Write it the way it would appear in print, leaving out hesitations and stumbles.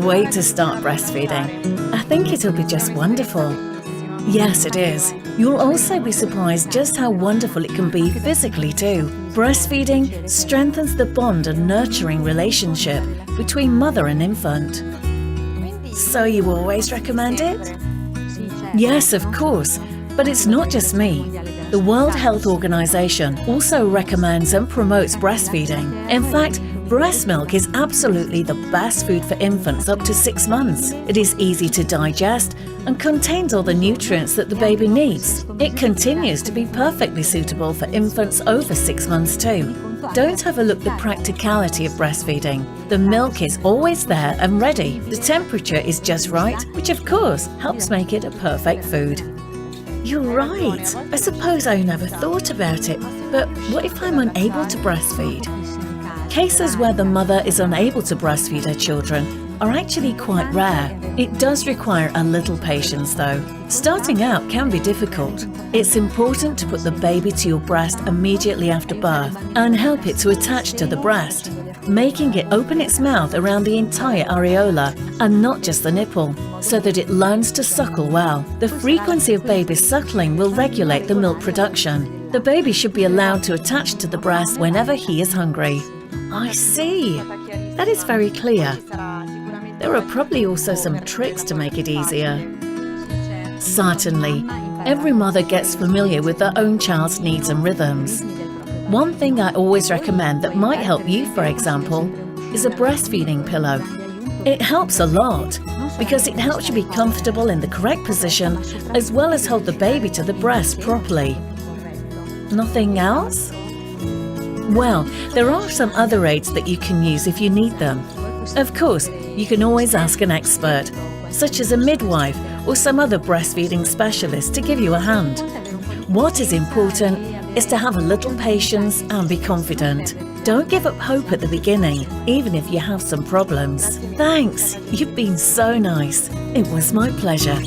wait to start breastfeeding. I think it'll be just wonderful. Yes, it is. You'll also be surprised just how wonderful it can be physically too. Breastfeeding strengthens the bond and nurturing relationship between mother and infant. So you always recommend it? Yes, of course. But it's not just me. The World Health Organization also recommends and promotes breastfeeding. In fact, breast milk is absolutely the best food for infants up to 6 months. It is easy to digest and contains all the nutrients that the baby needs. It continues to be perfectly suitable for infants over 6 months too. Don't overlook the practicality of breastfeeding. The milk is always there and ready. The temperature is just right, which of course helps make it a perfect food. You're right. I suppose I never thought about it, but what if I'm unable to breastfeed? Cases where the mother is unable to breastfeed her children are actually quite rare. It does require a little patience though. Starting out can be difficult. It's important to put the baby to your breast immediately after birth and help it to attach to the breast, making it open its mouth around the entire areola and not just the nipple, so that it learns to suckle well. The frequency of baby suckling will regulate the milk production. The baby should be allowed to attach to the breast whenever he is hungry. I see. That is very clear. There are probably also some tricks to make it easier. Certainly, every mother gets familiar with their own child's needs and rhythms. One thing I always recommend that might help you, for example, is a breastfeeding pillow. It helps a lot because it helps you be comfortable in the correct position as well as hold the baby to the breast properly. Nothing else? Well, there are some other aids that you can use if you need them. Of course, you can always ask an expert, such as a midwife or some other breastfeeding specialist to give you a hand. What is important is to have a little patience and be confident. Don't give up hope at the beginning, even if you have some problems. Thanks, you've been so nice. It was my pleasure.